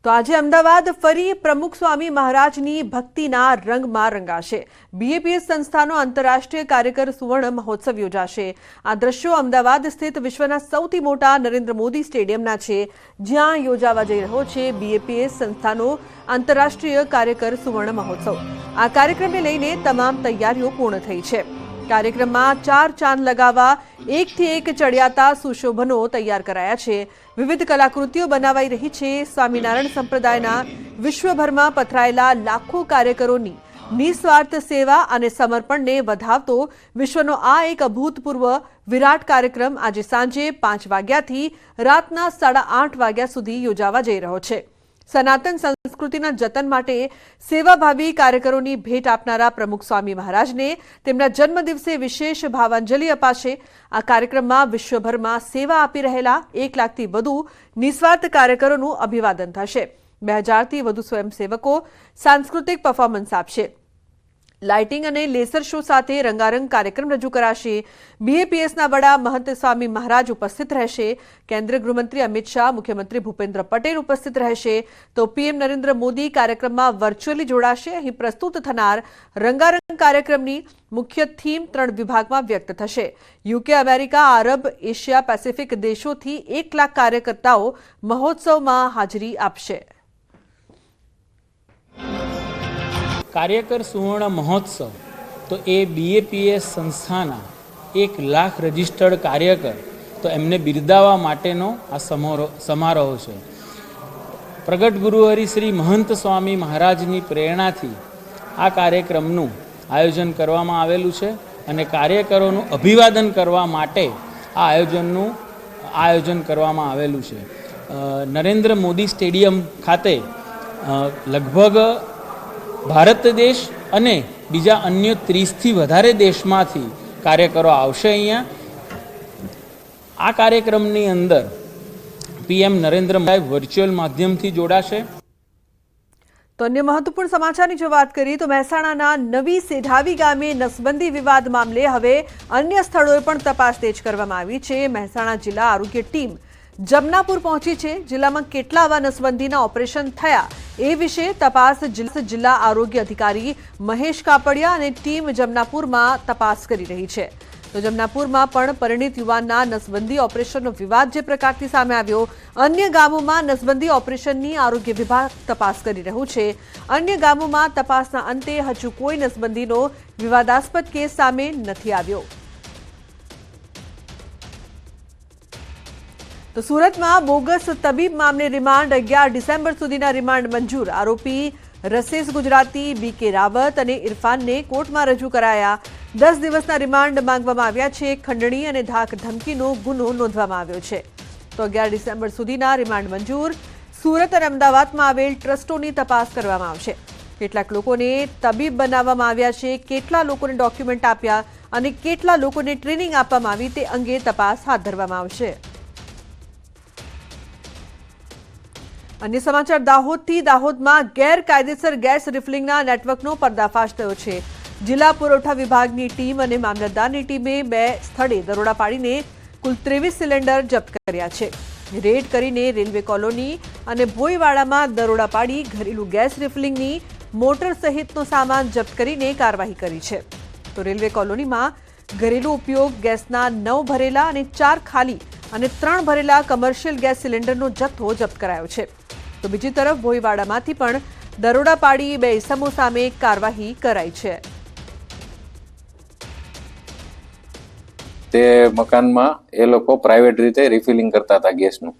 તો આજે અમદાવાદ ફરી પ્રમુખ સ્વામી મહારાજની ભક્તિના રંગમાં રંગાશે। બીએપીએસ સંસ્થાનો આંતરરાષ્ટ્રીય કાર્યકર સુવર્ણ મહોત્સવ યોજાશે। આ દ્રશ્યો અમદાવાદ સ્થિત વિશ્વના સૌથી મોટા નરેન્દ્ર મોદી સ્ટેડિયમના છે, જ્યાં યોજાવા જઈ રહ્યો છે બીએપીએસ સંસ્થાનો આંતરરાષ્ટ્રીય કાર્યકર સુવર્ણ મહોત્સવ। આ કાર્યક્રમને લઈને તમામ તૈયારીઓ પૂર્ણ થઈ છે। કાર્યક્રમમાં 4 ચાંદ લગાવવા એકથી એક ચડિયાતા સુશોભનો તૈયાર કરાયા છે। વિવિધ કલાકૃતિઓ બનાવાઈ રહી છે। સ્વામિનારાયણ સંપ્રદાયના વિશ્વભરમાં પથરાયેલા લાખો કાર્યકરોની નિસ્વાર્થ સેવા અને સમર્પણને વધાવતો વિશ્વનો આ એક અભૂતપૂર્વ વિરાટ કાર્યક્રમ આજે સાંજે 5 વાગ્યાથી રાતના 8:30 વાગ્યા સુધી યોજાવા જઈ રહ્યો છે। સનાતન સંસ્કૃતિના જતન માટે સેવાભાવી કાર્યકરોની ભેટ આપનારા પ્રમુખ સ્વામી મહારાજને તેમના જન્મદિવસે વિશેષ ભાવાંજલિ અપાશે। આ કાર્યક્રમમાં વિશ્વભરમાં સેવા આપી રહેલા 1 લાખથી વધુ નિસ્વાર્થ કાર્યકરોનું અભિવાદન થશે। 2000થી વધુ સ્વયંસેવકો સાંસ્કૃતિક પરફોર્મન્સ આપશે। લાઇટિંગ અને લેસર શો સાથે રંગારંગ કાર્યક્રમ રજૂ કરાશે। બીએપીએસના વડા મહંત સ્વામી મહારાજ ઉપસ્થિત રહેશે। કેન્દ્રીય ગૃહમંત્રી અમિત શાહ, મુખ્યમંત્રી ભૂપેન્દ્ર પટેલ ઉપસ્થિત રહેશે, તો પીએમ નરેન્દ્ર મોદી કાર્યક્રમમાં વર્ચ્યુઅલી જોડાશે। અહીં પ્રસ્તુત થનાર રંગારંગ કાર્યક્રમની મુખ્ય થીમ 3 વિભાગમાં વ્યક્ત થશે। યુકે, અમેરિકા, આરબ, એશિયા પેસિફિક દેશોથી 1 લાખ કાર્યકર્તાઓ મહોત્સવમાં હાજરી આપશે। કાર્યકર સુવર્ણ મહોત્સવ તો એ બીએપીએસ સંસ્થાના 1 લાખ રજિસ્ટર્ડ કાર્યકર તો એમને બિરદાવવા માટેનો આ સમારોહ છે। પ્રગટ ગુરુહરિ શ્રી મહંત સ્વામી મહારાજની પ્રેરણાથી આ કાર્યક્રમનું આયોજન કરવામાં આવેલું છે અને કાર્યકરોનું અભિવાદન કરવા માટે આ આયોજન કરવામાં આવેલું છે। નરેન્દ્ર મોદી સ્ટેડિયમ ખાતે લગભગ ભારત દેશ અને બીજા અન્ય 30થી વધારે દેશમાંથી કાર્યકરો આવશે। અહીંયા આ કાર્યક્રમની અંદર પીએમ નરેન્દ્ર મોદી વર્ચ્યુઅલ માધ્યમથી જોડાશે। તો અન્ય મહત્વપૂર્ણ સમાચારની જો વાત કરીએ તો મહેસાણાના નવી સેઢાવી ગામે નસબંધી વિવાદ મામલે હવે અન્ય સ્થળોએ પણ તપાસ તેજ કરવામાં આવી છે। મહેસાણા જિલ્લા આરોગ્ય ટીમ જમનાપુર પહોંચી છે। જિલ્લામાં કેટલા આવા નસબંધીના ઓપરેશન થયા એ વિશે તપાસ જિલ્લા આરોગ્ય અધિકારી મહેશ કાપડિયા અને ટીમ જમનાપુરમાં તપાસ કરી રહી છે। તો જમનાપુરમાં પણ પરિણીત યુવાનના નસબંધી ઓપરેશનનો વિવાદ જે પ્રકારથી સામે આવ્યો, અન્ય ગામોમાં નસબંધી ઓપરેશનની આરોગ્ય વિભાગ તપાસ કરી રહ્યું છે। અન્ય ગામોમાં તપાસના અંતે હજુ કોઈ નસબંધીનો વિવાદાસ્પદ કેસ સામે નથી આવ્યો। તો સુરતમાં બોગસ તબીબ મામલે રિમાન્ડ 11 ડિસેમ્બર સુધીના રિમાન્ડ મંજૂર। આરોપી રસેશ ગુજરાતી, બીકે રાવત અને ઇરફાનને કોર્ટમાં રજૂ કરાયા। 10 દિવસના રિમાન્ડ માંગવામાં આવ્યા છે। ખંડણી અને ધાક ધમકીનો ગુનો નોંધવામાં આવ્યો છે। તો 11 ડિસેમ્બર સુધીના રિમાન્ડ મંજૂર। સુરત અને અમદાવાદમાં આવેલ ટ્રસ્ટોની તપાસ કરવામાં આવશે। કેટલાક લોકોને તબીબ બનાવવામાં આવ્યા છે, કેટલા લોકોને ડોક્યુમેન્ટ આપ્યા અને કેટલા લોકોને ટ્રેનિંગ આપવામાં આવી તે અંગે તપાસ હાથ ધરવામાં આવશે। अन्य समाचार दाहोदથી દાહોદમાં ગેરકાયદેસર ગેસ રિફિલિંગના નેટવર્કનો પર્દાફાશ થયો છે। જિલ્લા પુરવઠા વિભાગની ટીમ અને મામલતદારની ટીમે 2 સ્થળે દરોડા પાડીને કુલ 23 સિલિન્ડર જપ્ત કર્યા છે। રેડ કરીને રેલવે કોલોની અને ભોયવાડામાં દરોડા પાડી ઘરેલું ગેસ રિફિલિંગની મોટર સહિતનો સામાન જપ્ત કરીને કાર્યવાહી કરી છે। તો રેલવે કોલોનીમાં ઘરેલું ઉપયોગ ગેસના 9 ભરેલા અને 4 ખાલી અને 3 ભરેલા કમર્શિયલ ગેસ સિલિન્ડરનો જથ્થો જપ્ત કરાયો છે। તો બીજી તરફ ભોયવાડામાંથી પણ દરોડા પાડી 2 ઇસમો સામે કાર્યવાહી કરાઈ છે। તે મકાનમાં એ લોકો પ્રાઇવેટ રીતે રિફિલિંગ કરતા હતા ગેસનું।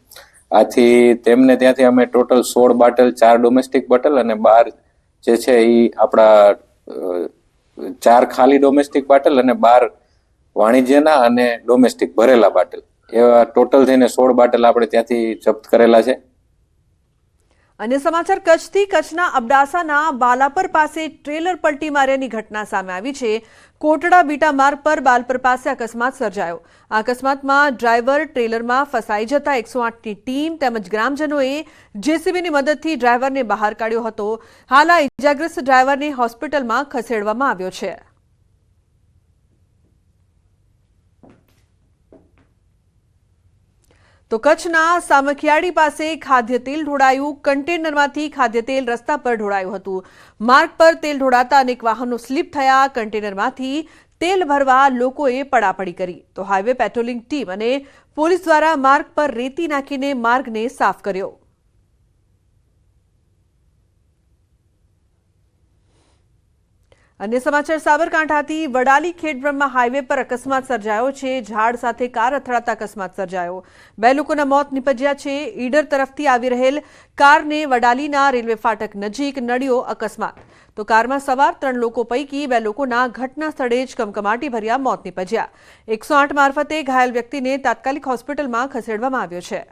આથી તેમને ત્યાંથી અમે ટોટલ 16 બાટલ, 4 ડોમેસ્ટિક બોટલ અને 12 જે છે એ આપણા 4 ખાલી ડોમેસ્ટિક બોટલ અને 12 વાણિજ્યના અને ડોમેસ્ટિક ભરેલા બાટલ, એવા ટોટલ થઈને 16 બાટલ આપણે ત્યાંથી જપ્ત કરેલા છે। अन्य समाचार कच्छથી કચ્છના અબડાસાના બાલાપર પાસે ટ્રેલર પલટી માર્યાની ઘટના સામે આવી છે। કોટડા બીટા માર્ગ પર બાલપર પાસે અકસ્માત સર્જાયો। આ અકસ્માતમાં ડ્રાઈવર ટ્રેલરમાં ફસાઈ જતા 108ની ટીમ તેમજ ગ્રામજનોએ જેસીબીની મદદથી ડ્રાઈવરને બહાર કાઢ્યો હતો। હાલ આ ઇજાગ્રસ્ત ડ્રાઈવરને હોસ્પિટલમાં ખસેડવામાં આવ્યો છે। તો કચ્છના સામખિયાળી પાસે ખાદ્ય તેલ ઢોળાયું. કન્ટેનરમાંથી ખાદ્ય તેલ રસ્તા પર ઢોળાયું હતું. માર્ગ પર તેલ ઢોળાતા અનેક વાહનો સ્લીપ થયા. કન્ટેનરમાંથી તેલ ભરવા લોકોએ પડાપડી કરી તો હાઈવે પેટ્રોલિંગ ટીમ અને પોલીસ દ્વારા માર્ગ પર રેતી નાખીને માર્ગને સાફ કર્યો. અન્ય સમાચાર સાબરકાંઠાથી વડાલી ખેડબ્રહ્મા હાઈવે પર અકસ્માત સર્જાયો છે. ઝાડ સાથે કાર અથડાતા અકસ્માત સર્જાયો. 2 લોકોના મોત નીપજ્યા છે. ઈડર તરફથી આવી રહેલ કારને વડાલીના રેલવે ફાટક નજીક નડ્યો અકસ્માત. તો કારમાં સવાર 3 લોકો પૈકી 2 લોકોના ઘટના સ્થળે જ કમકમાટી ભર્યા મોત નીપજ્યા. 108 મારફતે ઘાયલ વ્યક્તિને તાત્કાલિક હોસ્પિટલમાં ખસેડવામાં આવ્યો છે.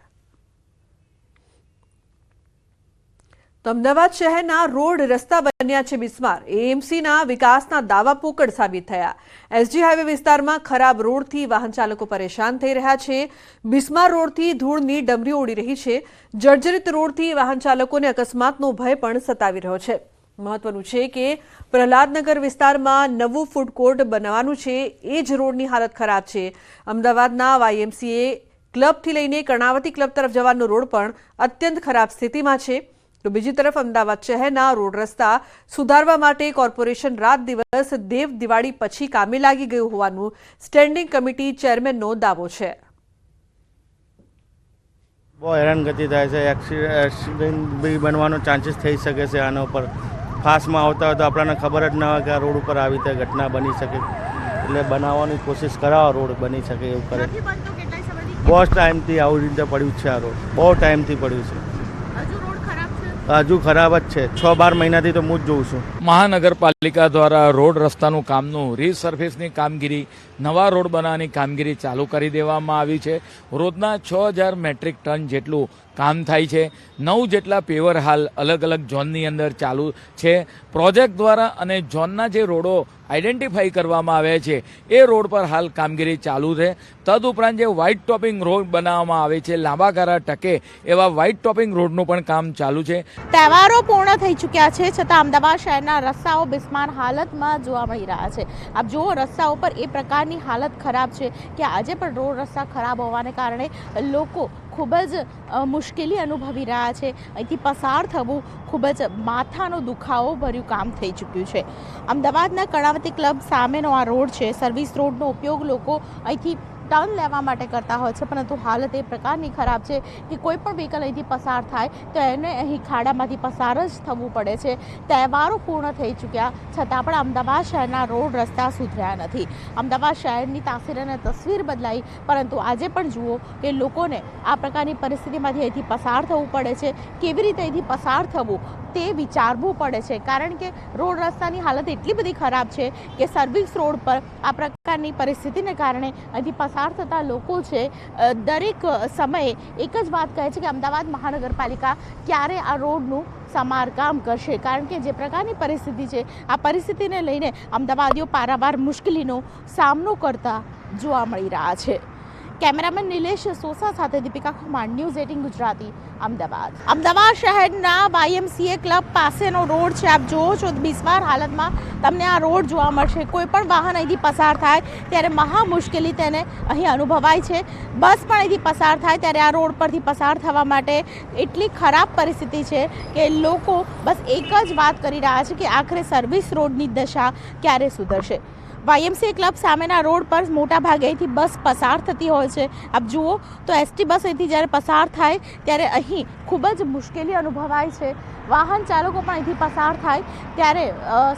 તો અમદાવાદ શહેરના રોડ રસ્તા બન્યા છે બિસ્માર. એએમસીના વિકાસના દાવા પોકળ સાબિત થયા. એસજી હાઈવે વિસ્તારમાં ખરાબ રોડથી વાહન ચાલકો પરેશાન થઈ રહ્યા છે. બિસ્માર રોડથી ધૂળની ડમરીઓ ઉડી રહી છે. જર્જરિત રોડથી વાહન ચાલકોને અકસ્માતનો ભય પણ સતાવી રહ્યો છે. મહત્વનું છે કે પ્રહલાદનગર વિસ્તારમાં નવું ફૂડ કોર્ટ બનવાનું છે. એ જ રોડની હાલત ખરાબ છે. અમદાવાદના વાયએમસીએ ક્લબથી લઈને કર્ણાવતી ક્લબ તરફ જવાનો રોડ પણ અત્યંત ખરાબ સ્થિતિમાં છે. તો બીજી તરફ અમદાવાદ શહેરના રોડ રસ્તા સુધારવા માટે કોર્પોરેશન રાત દિવસ દેવ દિવાળી પછી કામે લાગી ગયું હોવાનું સ્ટેન્ડિંગ કમિટી ચેરમેનનો દાવો છે. બહુ હેરાનગતિ થાય છે. એક્સિડન્ટ બી બનવાનો ચાન્સીસ થઈ શકે છે. આના ઉપર ફાસ્ટમાં આવતા હોય તો આપણને ખબર જ ના હોય કે આ રોડ ઉપર આવી રીતે ઘટના બની શકે. એટલે બનાવવાની કોશિશ કરાવો, રોડ બની શકે એવું કરે. બહુ ટાઈમથી આવી રીતે પડ્યું છે. આ રોડ બહુ ટાઈમથી પડ્યું છે. હજુ ખરાબ જ છે. 6-12 મહિનાથી તો હું જ જોઉં છું. મહાનગરપાલિકા દ્વારા રોડ રસ્તાનું કામનું રીસર્ફેસની કામગીરી, નવા રોડ બનાવવાની કામગીરી ચાલુ કરી દેવામાં આવી છે. રોજના 6000 મેટ્રિક ટન જેટલું કામ થાય છે. 9 જેટલા પેવર હાલ અલગ અલગ ઝોનની અંદર ચાલુ છે. પ્રોજેક્ટ દ્વારા અને ઝોનના જે રોડો આઈડેન્ટિફાઈ કરવામાં આવ્યા છે એ રોડ પર હાલ કામગીરી ચાલુ છે. તદુપરાંત જે વ્હાઇટ ટોપિંગ રોડ બનાવવામાં આવે છે, લાંબા ગાળા ટકે એવા વ્હાઇટ ટોપિંગ રોડનું પણ કામ ચાલુ છે. તહેવારો પૂર્ણ થઈ ચૂક્યા છે છતાં અમદાવાદ શહેરના રસ્તાઓ બિસ્માર હાલતમાં જોવા મળી રહ્યા છે. આપ જુઓ, રસ્તાઓ પર એ પ્રકારની હાલત ખરાબ છે કે આજે પણ રોડ રસ્તા ખરાબ હોવાને કારણે લોકો ખૂબ જ મુશ્કેલી અનુભવી રહ્યા છે. અહીંથી પસાર થવું ખૂબ જ માથાનો દુખાવો ભર્યું કામ થઈ ચૂક્યું છે. અમદાવાદના કર્ણાવતી ક્લબ સામેનો આ રોડ છે. સર્વિસ રોડનો ઉપયોગ લોકો અહીંથી ટર્ન લેવા માટે કરતા હોય છે, પરંતુ હાલત એ પ્રકારની ખરાબ છે કે કોઈ પણ વ્હીકલ અહીંથી પસાર થાય તો એને અહીં ખાડામાંથી પસાર જ થવું પડે છે. તહેવારો પૂર્ણ થઈ ચૂક્યા છતાં પણ અમદાવાદ શહેરના રોડ રસ્તા સુધર્યા નથી. અમદાવાદ શહેરની તાસીર અને તસવીર બદલાઈ, પરંતુ આજે પણ જુઓ કે લોકોને આ પ્રકારની પરિસ્થિતિમાંથી અહીંથી પસાર થવું પડે છે. કેવી રીતે અહીંથી પસાર થવું તે વિચારવું પડે છે, કારણ કે રોડ રસ્તાની હાલત એટલી બધી ખરાબ છે કે સર્વિસ રોડ પર આ પ્રકારની પરિસ્થિતિને કારણે અહીંથી પસાર થતા લોકો છે દરેક સમયે એક જ વાત કહે છે કે અમદાવાદ મહાનગરપાલિકા ક્યારે આ રોડનું સમારકામ કરશે, કારણ કે જે પ્રકારની પરિસ્થિતિ છે આ પરિસ્થિતિને લઈને અમદાવાદીઓ પારાવાર મુશ્કેલીનો સામનો કરતા જોવા મળી રહ્યા છે. કેમેરામેન નિલેશ સોસા સાથે દીપિકા ખુમાર, ન્યૂઝ 18 ગુજરાતી, અમદાવાદ. અમદાવાદ શહેરના વાયએમસીએ ક્લબ પાસેનો રોડ છે. આપ જુઓ છો બિસ્માર હાલતમાં તમને આ રોડ જોવા મળશે. કોઈ પણ વાહન અહીંથી પસાર થાય ત્યારે મહા મુશ્કેલી તેને અહીં અનુભવાય છે. બસ પણ અહીંથી પસાર થાય ત્યારે આ રોડ પરથી પસાર થવા માટે એટલી ખરાબ પરિસ્થિતિ છે કે લોકો બસ એક જ વાત કરી રહ્યા છે કે આખરે સર્વિસ રોડની દશા ક્યારે સુધરશે. વાયએમસીએ ક્લબ સામેના રોડ પર મોટા ભાગે અહીંથી બસ પસાર થતી હોય છે. આપ જુઓ તો એસટી બસ અહીંથી જ્યારે પસાર થાય ત્યારે અહીં ખૂબ જ મુશ્કેલી અનુભવાય છે. વાહન ચાલકો પણ અહીંથી પસાર થાય ત્યારે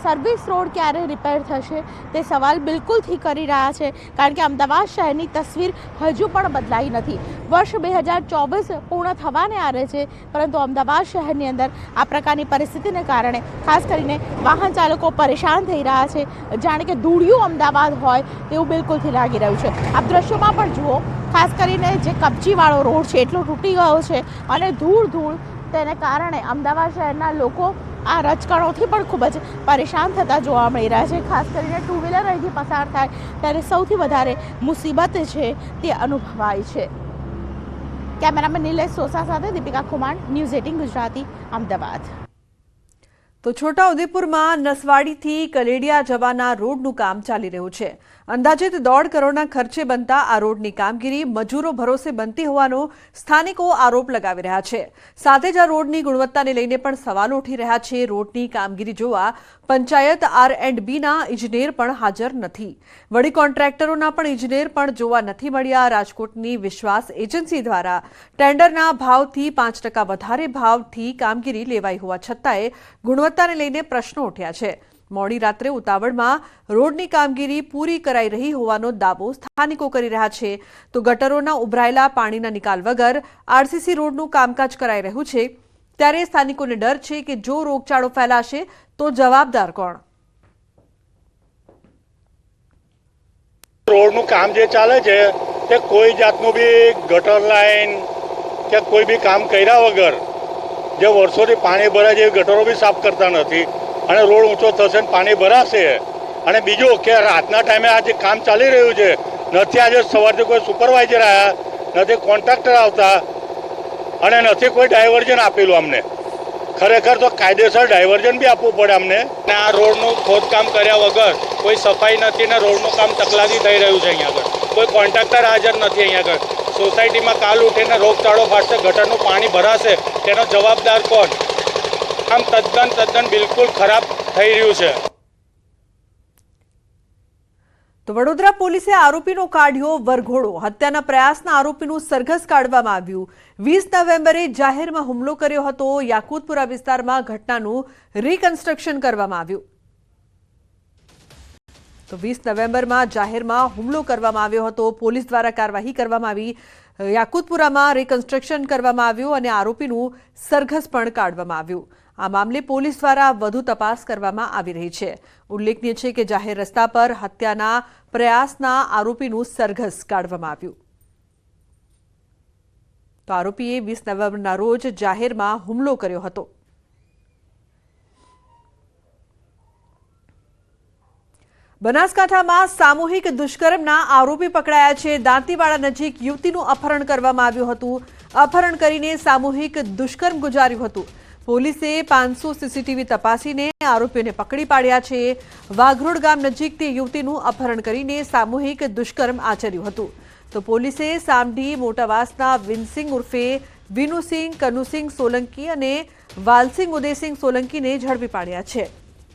સર્વિસ રોડ ક્યારે રિપેર થશે તે સવાલ બિલકુલથી કરી રહ્યા છે, કારણ કે અમદાવાદ શહેરની તસવીર હજુ પણ બદલાઈ નથી. વર્ષ 2024 પૂર્ણ થવાને આરે છે, પરંતુ અમદાવાદ શહેરની અંદર આ પ્રકારની પરિસ્થિતિને કારણે ખાસ કરીને વાહન ચાલકો પરેશાન થઈ રહ્યા છે. જાણે કે ધૂળિયું અમદાવાદ હોય તેવું બિલકુલથી લાગી રહ્યું છે. આપ દ્રશ્યોમાં પણ જુઓ, ખાસ કરીને જે કપચીવાળો રોડ છે એટલો તૂટી ગયો છે અને ધૂળ તેને કારણે અમદાવાદ શહેરના લોકો આ રજકણોથી પણ ખૂબ જ પરેશાન થતા જોવા મળી રહ્યા છે. ખાસ કરીને ટુ વ્હીલર અહીંથી પસાર થાય ત્યારે સૌથી વધારે મુસીબત છે તે અનુભવાય છે. કેમેરામેન નિલેશ સોસા સાથે દીપિકા ખુમાર, ન્યૂઝ 18 ગુજરાતી, અમદાવાદ. તો છોટાઉદેપુરમાં નસવાડીથી કલેડિયા જવાના રોડનું કામ ચાલી રહ્યું છે. અંદાજિત 1.5 કરોડના ખર્ચે બનતા આ રોડની કામગીરી મજૂરો ભરોસે બનતી હોવાનો સ્થાનિકો આરોપ લગાવી રહ્યા છે. સાથે જ આ રોડની ગુણવત્તાને લઈને પણ સવાલો ઉઠી રહ્યા છે. રોડની કામગીરી જોવા પંચાયત R&Bના ઇજનેર પણ હાજર નથી. વળી કોન્ટ્રાક્ટરોના પણ ઇજનેર પણ જોવા નથી મળ્યા. રાજકોટની વિશ્વાસ એજન્સી દ્વારા ટેન્ડરના ભાવથી 5% વધારે ભાવથી કામગીરી લેવાઈ હોવા છતાંય ગુણવત્તાને લઈને પ્રશ્નો ઉઠ્યા છે. મોડી રાત્રે ઉતાવળમાં રોડની કામગીરી પૂરી કરાઈ રહી હોવાનો દાવો સ્થાનિકો કરી રહ્યા છે. તો ગટરોના ઉભરાયેલા પાણીના નિકાલ વગર RCC રોડનું કામકાજ કરાઈ રહ્યું છે. ત્યારે સ્થાનિકોને ડર છે કે જો રોગચાળો ફેલાશે તો જવાબદાર કોણ? રોડનું કામ જે ચાલે છે તે કોઈ જાતનું બી ગટર લાઈન કે કોઈ બી કામ કર્યા વગર જે વર્ષોથી પાણી ભરાય છે એ ગટરો બી સાફ કરતા નથી અને રોડ ઊંચો થશે ને પાણી ભરાશે. અને બીજું કે રાતના ટાઈમે આ જે કામ ચાલી રહ્યું છે નથી આજે સવારથી કોઈ સુપરવાઇઝર આવ્યા, નથી કોન્ટ્રાક્ટર આવતા અને નથી કોઈ ડાયવર્ઝન આપેલું અમને. ખરેખર તો કાયદેસર ડાયવર્ઝન બી આપવું પડે અમને. અને આ રોડનું ખોદકામ કર્યા વગર કોઈ સફાઈ નથી ને રોડનું કામ તકલાદી થઈ રહ્યું છે. અહીંયા આગળ કોઈ કોન્ટ્રાક્ટર હાજર નથી. અહીંયા આગળ સોસાયટીમાં કાલ ઉઠીને રોગચાળો ફાટશે, ગટરનું પાણી ભરાશે, તેનો જવાબદાર કોણ? આમ તદ્દન બિલકુલ ખરાબ થઈ રહ્યું છે. તો વડોદરા પોલીસે આરોપીનો કાઢ્યો વરઘોડો. હત્યાના પ્રયાસના આરોપીનું સરઘસ કાઢવામાં આવ્યું. 20 નવેમ્બરે જાહેરમાં હુમલો કર્યો હતો. યાકુતપુરા વિસ્તારમાં ઘટનાનું રિકન્સ્ટ્રક્શન કરવામાં આવ્યું. તો 20 નવેમ્બરમાં જાહેરમાં હુમલો કરવામાં આવ્યો હતો. પોલીસ દ્વારા કાર્યવાહી કરવામાં આવી. યાકુતપુરામાં રિકન્સ્ટ્રક્શન કરવામાં આવ્યું અને આરોપીનું સરઘસ પણ કાઢવામાં આવ્યું. આ મામલે પોલીસ દ્વારા વધુ તપાસ કરવામાં આવી રહી છે. ઉલ્લેખનીય છે કે જાહેર રસ્તા પર હત્યાના પ્રયાસના આરોપીનું સરઘસ કાઢવામાં આવ્યું. તો આરોપીએ 20 નવેમ્બરના રોજ જાહેરમાં હુમલો કર્યો હતો. બનાસકાંઠામાં સામૂહિક દુષ્કર્મના આરોપી પકડાયા છે. દાંતીવાડા નજીક યુવતીનું અપહરણ કરવામાં આવ્યું હતું. અપહરણ કરીને સામૂહિક દુષ્કર્મ ગુજાર્યું હતું. પોલીસે 500 સીસીટીવી તપાસીને આરોપીઓને પકડી પાડ્યા છે. વાઘરોડ ગામ નજીક તે યુવતીનું અપહરણ કરીને સામૂહિક દુષ્કર્મ આચર્યું હતું. તો પોલીસે સામઢી મોટાવાસના વિનસિંગ ઉર્ફે વિનુસિંગ કનુસિંગ સોલંકી અને વાલસિંગ ઉદયસિંગ સોલંકીને ઝડપી પાડ્યા છે.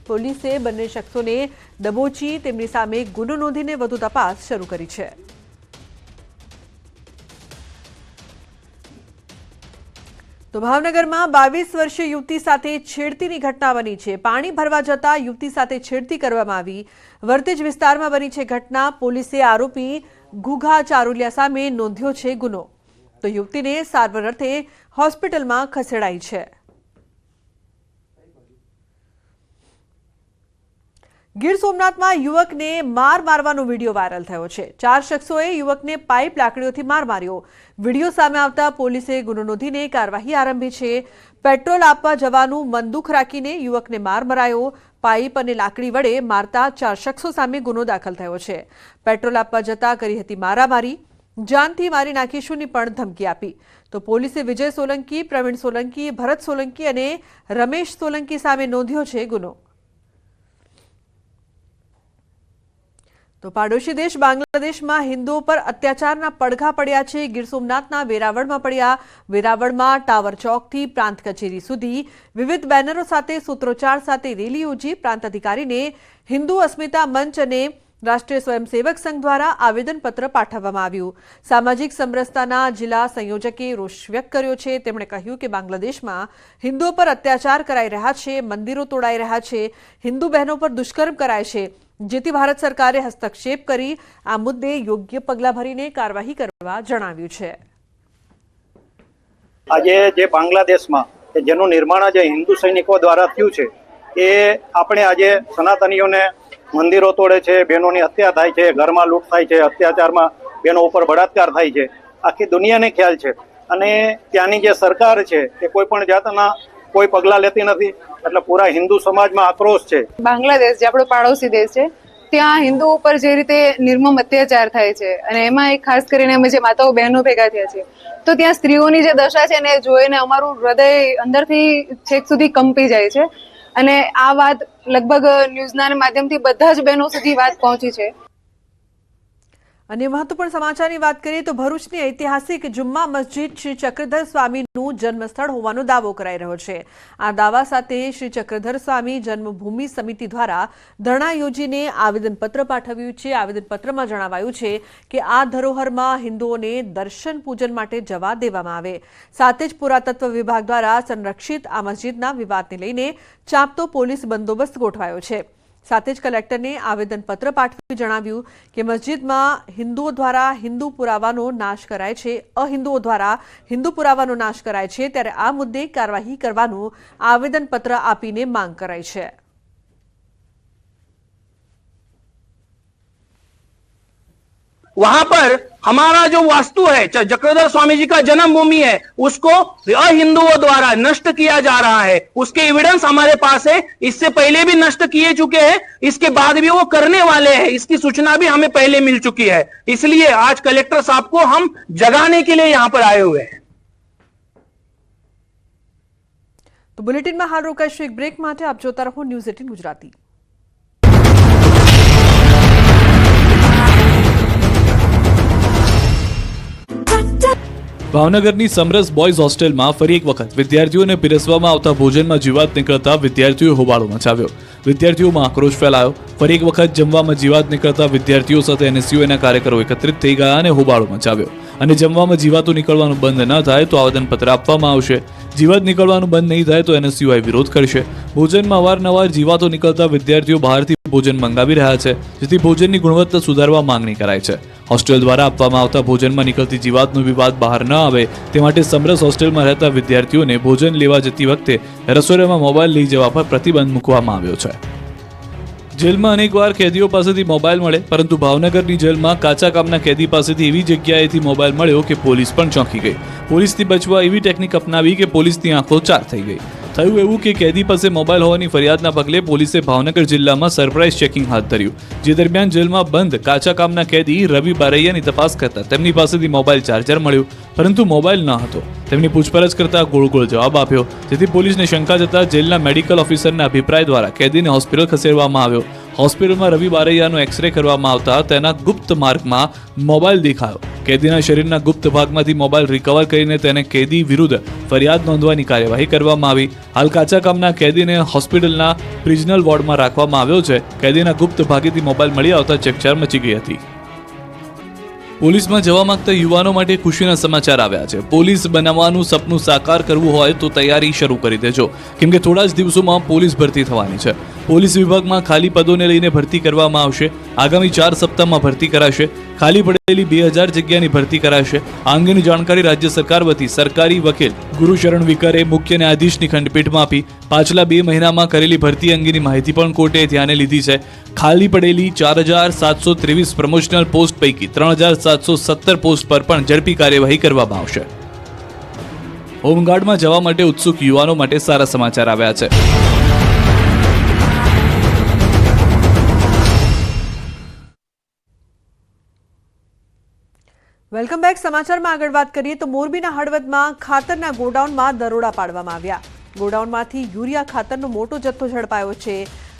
પોલીસે બંને શખ્સોને દબોચી તેમની સામે ગુનો નોંધીને વધુ તપાસ શરૂ કરી છે. તો ભાવનગરમાં 22 વર્ષીય યુવતી સાથે છેડતીની ઘટના બની છે. પાણી ભરવા જતા યુવતી સાથે છેડતી કરવામાં આવી. વર્તેજ વિસ્તારમાં બની છે ઘટના. પોલીસે આરોપી ગુઘા ચારુલિયા સામે નોંધ્યો છે ગુનો. તો યુવતીને સારવાર અર્થે હોસ્પિટલમાં ખસેડાઈ છે. ગીર સોમનાથમાં યુવકને મારવાનો વિડીયો વાયરલ થયો છે. 4 શખ્સોએ યુવકને પાઇપ લાકડીઓથી માર માર્યો. વિડીયો સામે આવતા પોલીસે ગુનો નોંધીને કાર્યવાહી આરંભી છે. પેટ્રોલ આપવા જવાનું મનદુખ રાખીને યુવકને માર મરાયો. પાઇપ અને લાકડી વડે મારતા 4 શખ્સો સામે ગુનો દાખલ થયો છે. પેટ્રોલ આપવા જતા કરી હતી મારામારી. જાનથી મારી નાખીશુંની પણ ધમકી આપી. તો પોલીસે વિજય સોલંકી, પ્રવીણ સોલંકી, ભરત સોલંકી અને રમેશ સોલંકી સામે નોંધ્યો છે ગુનો. તો પાડોશી દેશ બાંગ્લાદેશમાં હિન્દુઓ પર અત્યાચારના પડઘા પડ્યા છે. ગીર સોમનાથના વેરાવળમાં પડ્યા. વેરાવળમાં ટાવર ચોકથી પ્રાંત કચેરી સુધી વિવિધ બેનરો સાથે સૂત્રોચ્ચાર સાથે રેલી યોજી પ્રાંત અધિકારીને હિન્દુ અસ્મિતા મંચ અને રાષ્ટ્રીય સ્વયંસેવક સંઘ દ્વારા આવેદનપત્ર પાઠવવામાં આવ્યું. સામાજિક સમરસતાના જિલ્લા સંયોજકે રોષ વ્યક્ત કર્યો છે. તેમણે કહ્યું કે બાંગ્લાદેશમાં હિન્દુઓ પર અત્યાચાર કરાઈ રહ્યા છે, મંદિરો તોડાઈ રહ્યા છે, હિન્દુ બહેનો પર દુષ્કર્મ કરાય છે. જેથી ભારત સરકારે હસ્તક્ષેપ કરી આ મુદ્દે યોગ્ય પગલાં ભરીને કાર્યવાહી કરવા જણાવ્યું છે. આજે જે બાંગ્લાદેશમાં જેનું નિર્માણ આજે હિન્દુ સૈનિકો દ્વારા થયું છે એ આપણે આજે સનાતનીઓને મંદિરો તોડે છે, બહેનોની હત્યા થાય છે, ઘરમાં લૂંટ થાય છે, અત્યાચારમાં બહેનો ઉપર બળાત્કાર થાય છે. આખી દુનિયાને ખ્યાલ છે અને ત્યાંની જે સરકાર છે એ કોઈ પણ જાતના કોઈ પગલાં લેતી નથી. એટલે પૂરા હિન્દુ સમાજમાં આક્રોશ છે. બાંગ્લાદેશ જે આપણો પાડોશી દેશ છે ત્યાં હિન્દુઓ ઉપર જે રીતે નિર્મમ અત્યાચાર થાય છે અને એમાં ખાસ કરીને અમે જે માતાઓ બહેનો ભેગા થયા છે તો ત્યાં સ્ત્રીઓની જે દશા છે ને જોઈને અમારું હૃદય અંદરથી છેક સુધી કંપી જાય છે. અને આ વાત લગભગ ન્યૂઝના માધ્યમથી બધા જ બહેનો સુધી વાત પહોંચી છે. અને મહત્વપૂર્ણ સમાચારની વાત કરીએ તો ભરૂચની ઐતિહાસિક જુમ્મા મસ્જિદ શ્રી ચક્રધર સ્વામીનું જન્મસ્થળ હોવાનો દાવો કરાઈ રહ્યો છે. આ દાવા સાથે શ્રી ચક્રધર સ્વામી જન્મભૂમિ સમિતિ દ્વારા ધરણા યોજીને આવેદનપત્ર પાઠવ્યું છે. આવેદનપત્રમાં જણાવાયું છે કે આ ધરોહરમાં હિન્દુઓને દર્શન પૂજન માટે જવા દેવામાં આવે. સાથે જ પુરાતત્વ વિભાગ દ્વારા સંરક્ષિત આ મસ્જિદના વિવાદને લઈને ચાંપતો પોલીસ બંદોબસ્ત ગોઠવાયો છે. સાથે જ કલેક્ટરને આવેદનપત્ર પાઠવી જણાવ્યું કે મસ્જિદમાં હિન્દુઓ દ્વારા હિન્દુ પુરાવાનો નાશ કરાય છે, અહિન્દુઓ દ્વારા હિન્દુ પુરાવાનો નાશ કરાય છે, ત્યારે આ મુદ્દે કાર્યવાહી કરવાનું આવેદનપત્ર આપીને માંગ કરાઈ છે. वहां पर हमारा जो वास्तु है, चक्रधर स्वामी जी का जन्मभूमि है, उसको अहिंदुओं द्वारा नष्ट किया जा रहा है. उसके एविडेंस हमारे पास है. इससे पहले भी नष्ट किए चुके हैं, इसके बाद भी वो करने वाले हैं. इसकी सूचना भी हमें पहले मिल चुकी है. इसलिए आज कलेक्टर साहब को हम जगाने के लिए यहाँ पर आए हुए हैं. तो बुलेटिन में हाल रोकाईશું एक ब्रेक માટે. આપ જોતા રહો ન્યૂઝ 18 ગુજરાતી. ભાવનગરની સમરસ બોયઝ હોસ્ટેલમાં ફરી એક વખત વિદ્યાર્થીઓને પીરસવામાં આવતા ભોજનમાં જીવાત નીકળતા વિદ્યાર્થીઓએ હોબાળો મચાવ્યો. વિદ્યાર્થીઓમાં આક્રોશ ફેલાયો. ફરી એક વખત જમવામાં જીવાત નીકળતા વિદ્યાર્થીઓ સાથે એનએસયુઆઈના કાર્યકરો એકત્રિત થઈ ગયા અને હોબાળો મચાવ્યો. અને જમવામાં જીવાતો નીકળવાનું બંધ ન થાય તો આવેદનપત્ર આપવામાં આવશે. જીવાત નીકળવાનું બંધ નહીં થાય તો એનએસયુઆઈ વિરોધ કરશે. ભોજનમાં અવારનવાર જીવાતો નીકળતા વિદ્યાર્થીઓ બહારથી ભોજન મંગાવી રહ્યા છે, જેથી ભોજનની ગુણવત્તા સુધારવા માંગણી કરાય છે. હોસ્ટેલ દ્વારા આપવામાં આવતા ભોજનમાં નીકળતી જીવાતનો વિવાદ બહાર ન આવે તે માટે સમરસ હોસ્ટેલમાં રહેતા વિદ્યાર્થીઓને ભોજન લેવા જતી વખતે રસોડામાં મોબાઈલ લઈ જવા પર પ્રતિબંધ મૂકવામાં આવ્યો છે. જેલમાં અનેકવાર કેદીઓ પાસેથી મોબાઈલ મળે, પરંતુ ભાવનગરની જેલમાં કાચા કામના કેદી પાસેથી એવી જગ્યાએથી મોબાઈલ મળ્યો કે પોલીસ પણ ચોંકી ગઈ. પોલીસથી બચવા એવી ટેકનિક અપનાવી કે પોલીસની આંખો ચાર થઈ ગઈ. થયું એવું કે કેદી પાસે મોબાઈલ હોવાની ફરિયાદના પગલે પોલીસે ભાવનગર જિલ્લામાં સરપ્રાઇઝ ચેકિંગ હાથ ધર્યું. જે દરમિયાન જેલમાં બંધ કાચા કામના કેદી રવિ બારૈયાની તપાસ કરતા તેમની પાસેથી મોબાઈલ ચાર્જર મળ્યું, પરંતુ મોબાઈલ ન હતો. તેમની પૂછપરછ કરતા ગોળ ગોળ જવાબ આપ્યો, જેથી પોલીસને શંકા જતા જેલના મેડિકલ ઓફિસરના અભિપ્રાય દ્વારા કેદીને હોસ્પિટલ ખસેડવામાં આવ્યો. હોસ્પિટલમાં રવિ બારૈયાનો એક્સરે કરવામાં આવતા તેના ગુપ્ત માર્ગમાં મોબાઈલ દેખાયો. કેદીના શરીરના ગુપ્ત ભાગમાંથી મોબાઈલ રિકવર કરીને તેને કેદી વિરુદ્ધ ફરિયાદ નોંધવાની કાર્યવાહી કરવામાં આવી. હાલ કાચા કામના કેદીને હોસ્પિટલના પ્રિઝનલ વોર્ડમાં રાખવામાં આવ્યો છે. કેદીના ગુપ્ત ભાગેથી મોબાઈલ મળી આવતા ચકચાર મચી ગઈ હતી. પોલીસમાં જવા માંગતા યુવાનો માટે ખુશીના સમાચાર આવ્યા છે. પોલીસ બનવાનું સપનું સાકાર કરવું હોય તો તૈયારી શરૂ કરી દેજો, કેમ કે થોડા જ દિવસોમાં પોલીસ ભરતી થવાની છે. પોલીસ વિભાગમાં ખાલી પદોને લઈને ભરતી કરવામાં આવશે. આગામી 4 સપ્તાહમાં ભરતી કરાશે. ખાલી પડેલી 2000 જગ્યાની ભરતી કરાશે. આ અંગેની જાણકારી રાજ્ય સરકાર વતી સરકારી વકીલ ગુરુશરણ વિકરે મુખ્ય ન્યાયાધીશની ખંડપીઠમાં આપી. પાછલા 2 મહિનામાં કરેલી ભરતી અંગેની માહિતી પણ કોર્ટે ધ્યાને લીધી છે. ખાલી પડેલી 4723 પ્રમોશનલ પોસ્ટ પૈકી 3717 પોસ્ટ પર પણ ઝડપી કાર્યવાહી કરવામાં આવશે. હોમગાર્ડમાં જવા માટે ઉત્સુક યુવાનો માટે સારા સમાચાર આવ્યા છે. Welcome back. સમાચારમાં આગળ વાત કરીએ તો મોરબીના હળવદમાં ખાતરના ગોડાઉનમાં દરોડા પાડવામાં આવ્યા. ગોડાઉનમાંથી યુરિયા ખાતરનો મોટો જથ્થો ઝડપાયો છે.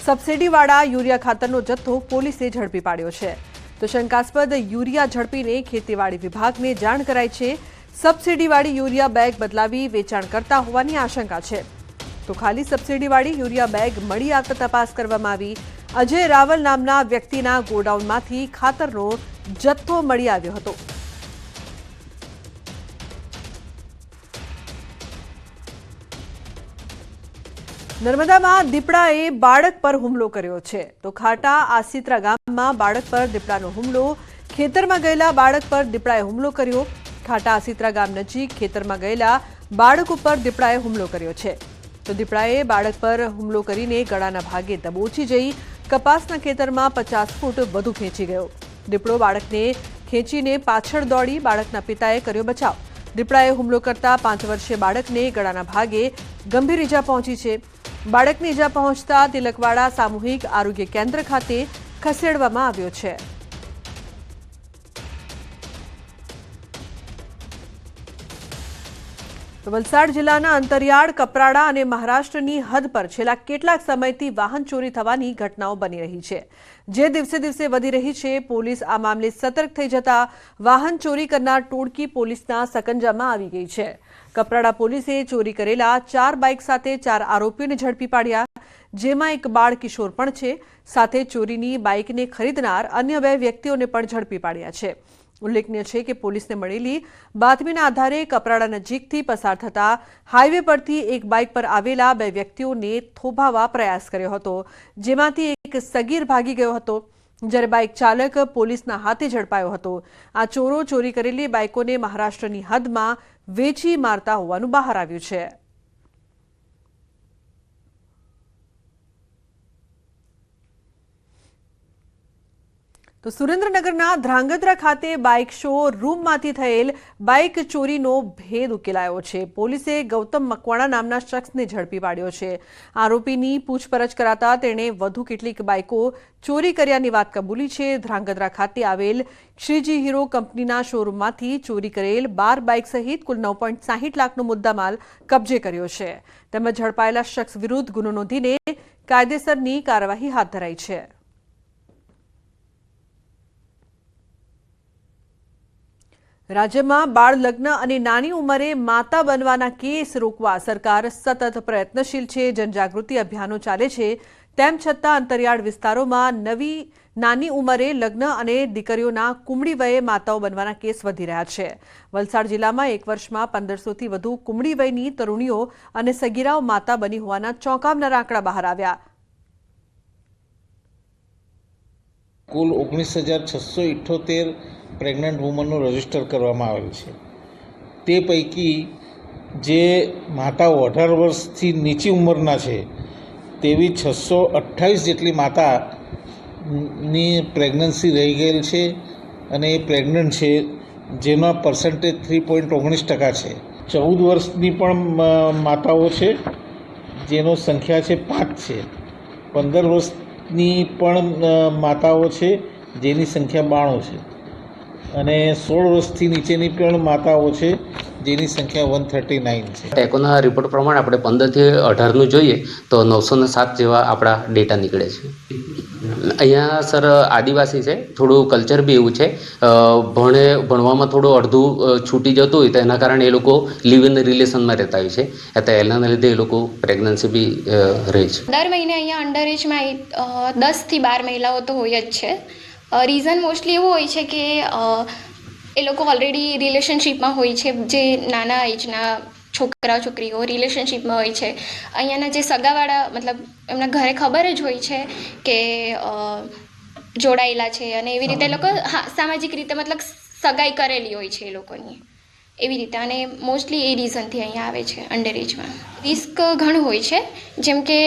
સબસિડીવાળા યુરિયા ખાતરનો જથ્થો પોલીસે ઝડપી પાડ્યો છે. તો શંકાસ્પદ યુરિયા ઝડપીને ખેતીવાડી વિભાગને જાણ કરાઈ છે. સબસિડીવાળી યુરિયા બેગ બદલાવી વેચાણ કરતા હોવાની આશંકા છે. તો ખાલી સબસિડીવાળી યુરિયા બેગ મળી આવતા તપાસ કરવામાં આવી. અજય રાવલ નામના વ્યક્તિના ગોડાઉનમાંથી ખાતરનો જથ્થો મળી આવ્યો હતો. નર્મદામાં દીપડાએ બાળક પર હુમલો કર્યો છે. તો ખાટા આસિત્રા ગામમાં બાળક પર દીપડાનો હુમલો. ખેતરમાં ગયેલા બાળક પર દીપડાએ હુમલો કર્યો. ખાટા આસિત્રા ગામ નજીક ખેતરમાં ગયેલા બાળક ઉપર દીપડાએ હુમલો કર્યો છે. તો દીપડાએ બાળક પર હુમલો કરીને ગળાના ભાગે દબોચી જઈ કપાસના ખેતરમાં 50 ફૂટ વધુ ખેંચી ગયો. દીપડો બાળકને ખેંચીને પાછળ દોડી બાળકના પિતાએ કર્યો બચાવ. દીપડાએ હુમલો કરતા 5 વર્ષીય બાળકને ગળાના ભાગે ગંભીર ઈજા પહોંચી છે. બાળકને ઈજા પહોંચતા તિલકવાડા સામૂહિક આરોગ્ય કેન્દ્ર ખાતે ખસેડવામાં આવ્યો છે. તો વલસાડ જિલ્લાના અંતરિયાળ, કપરાડા અને મહારાષ્ટ્રની હદ પર છેલ્લા કેટલાક સમયથી વાહન ચોરી થવાની ઘટનાઓ બની રહી છે, જે દિવસે દિવસે વધી રહી છે। પોલીસ આ મામલે સતર્ક થઈ જતા વાહન ચોરી કરનાર ટોળકી પોલીસના સકંજામાં આવી ગઈ છે। કપરાડા પોલીસે ચોરી કરેલા 4 બાઇક સાથે 4 આરોપીઓને ઝડપી પાડ્યા, જેમાં એક બાળ કિશોર પણ છે। સાથે ચોરીની બાઇકને ખરીદનાર અન્ય 2 વ્યક્તિઓને પણ ઝડપી પાડ્યા છે। ઉલ્લેખનીય છે કે પોલીસને મળેલી બાતમીના આધારે કપરાડા નજીકથી પસાર થતા હાઈવે પરથી એક બાઇક પર આવેલા 2 વ્યક્તિઓને થોભાવવા પ્રયાસ કર્યો હતો, જેમાંથી એક સગીર ભાગી ગયો હતો, જ્યારે બાઇક ચાલક પોલીસના હાથે ઝડપાયો હતો। આ ચોરો ચોરી કરેલી બાઇકોને મહારાષ્ટ્રની હદમાં વેચી મારતા હોવાનું બહાર આવ્યું છે। તો સુરેન્દ્રનગરના ધ્રાંગધ્રા ખાતે બાઇક શો રૂમમાંથી થયેલ બાઇક ચોરીનો ભેદ ઉકેલાયો છે। પોલીસે ગૌતમ મકવાણા નામના શખ્સને ઝડપી પાડ્યો છે। આરોપીની પૂછપરછ કરાતા તેણે વધુ કેટલીક બાઇકો ચોરી કર્યાની વાત કબૂલી છે। ધ્રાંગધ્રા ખાતે આવેલ શ્રીજી હીરો કંપનીના શોરૂમમાંથી ચોરી કરેલ 12 બાઇક સહિત કુલ 9.60 લાખનો મુદ્દામાલ કબજે કર્યો છે, તેમજ ઝડપાયેલા શખ્સ વિરુદ્ધ ગુનો નોંધીને કાયદેસરની કાર્યવાહી હાથ ધરાઈ છે। રાજ્યમાં બાળ લગ્ન અને નાની ઉંમરે માતા બનવાના કેસ રોકવા સરકાર સતત પ્રયત્નશીલ છે। જનજાગૃતિ અભિયાનો ચાલે છે, તેમ છતાં અંતરિયાળ વિસ્તારોમાં નાની ઉંમરે લગ્ન અને દીકરીઓના કુમળી વયે માતાઓ બનવાના કેસ વધી રહ્યા છે। વલસાડ જિલ્લામાં એક વર્ષમાં 1500થી વધુ કુમળી વયની તરુણીઓ અને સગીરાઓ માતા બની હોવાના ચોંકાવનારા આંકડા બહાર આવ્યા। કુલ 19,678 પ્રેગ્નન્ટ વુમનનું રજિસ્ટર કરવામાં આવેલ છે। તે પૈકી જે માતાઓ 18 વર્ષથી નીચી ઉંમરના છે તેવી 628 જેટલી માતાની પ્રેગ્નન્સી રહી ગયેલ છે અને એ પ્રેગ્નન્ટ છે, જેનો પર્સન્ટેજ 3.19% છે। 14 વર્ષની પણ માતાઓ છે, જેનો સંખ્યા છે 5 છે। 15 વર્ષની પણ માતાઓ છે, જેની સંખ્યા 92 છે, અને 16 વર્ષથી નીચેની પણ માતાઓ છે, જેની સંખ્યા 139 છે। ટેકોના રિપોર્ટ પ્રમાણે આપણે 15થી 18નું જોઈએ તો 907 જેવા આપણા ડેટા નીકળે છે। અહીંયા સર આદિવાસી છે, થોડું કલ્ચર બી એવું છે, ભણવામાં થોડું અડધું છૂટી જતું હોય તો એના કારણે એ લોકો લિવ ઇન રિલેશનમાં રહેતા હોય છે, તો એના લીધે એ લોકો પ્રેગ્નન્સી બી રહે છે। દર મહિને અહીંયા અંડર એજમાં 10 થી 12 મહિલાઓ તો હોય જ છે। રીઝન મોસ્ટલી એવું હોય છે કે એ લોકો ઓલરેડી રિલેશનશિપમાં હોય છે, જે નાના એજના છોકરા છોકરીઓ રિલેશનશિપમાં હોય છે। અહીંયાના જે સગાવાળા મતલબ એમના ઘરે ખબર જ હોય છે કે જોડાયેલા છે, અને એવી રીતે એ લોકો સામાજિક રીતે મતલબ સગાઈ કરેલી હોય છે એ લોકોની, એવી રીતે, અને મોસ્ટલી એ રીઝનથી અહીંયા આવે છે અંડર એજમાં। રિસ્ક ઘણું હોય છે, જેમ કે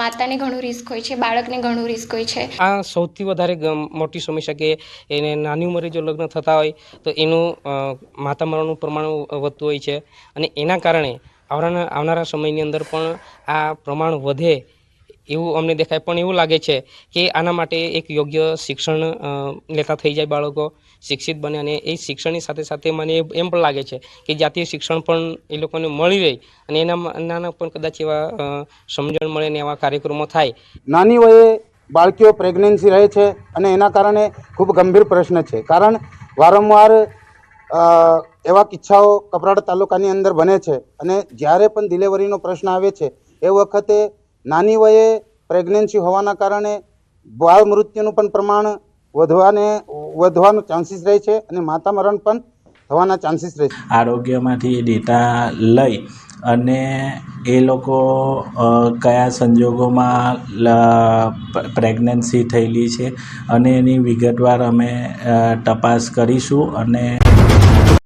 માતાને ઘણું રિસ્ક હોય છે, બાળકને ઘણું રિસ્ક હોય છે। આ સૌથી વધારે મોટી સમસ્યા કે એને નાની ઉંમરે જો લગ્ન થતા હોય તો એનું માતા મરણનું પ્રમાણ વધતું હોય છે, અને એના કારણે આવનારા સમયની અંદર પણ આ પ્રમાણ વધે એવું અમને દેખાય। પણ એવું લાગે છે કે આના માટે એક યોગ્ય શિક્ષણ લેતા થઈ જાય, બાળકો શિક્ષિત બને, અને એ શિક્ષણની સાથે સાથે મને એમ પણ લાગે છે કે જાતીય શિક્ષણ પણ એ લોકોને મળી રહે, અને એના પણ કદાચ એવા સમજણ મળે ને એવા કાર્યક્રમો થાય। નાની વયે બાળકીઓ પ્રેગ્નન્સી રહે છે, અને એના કારણે ખૂબ ગંભીર પ્રશ્ન છે, કારણ વારંવાર એવા કિસ્સાઓ કપરાડા તાલુકાની અંદર બને છે, અને જ્યારે પણ ડિલિવરીનો પ્રશ્ન આવે છે એ વખતે નાની વયે પ્રેગ્નન્સી હોવાના કારણે બાળ મૃત્યુનું પણ પ્રમાણ વધવાનો ચાન્સીસ રહે છે, અને માતા મરણ પણ થવાના ચાન્સીસ રહે છે। આરોગ્યમાંથી ડેટા લઈ અને એ લોકો કયા સંજોગોમાં પ્રેગ્નન્સી થયેલી છે અને એની વિગતવાર અમે તપાસ કરીશું, અને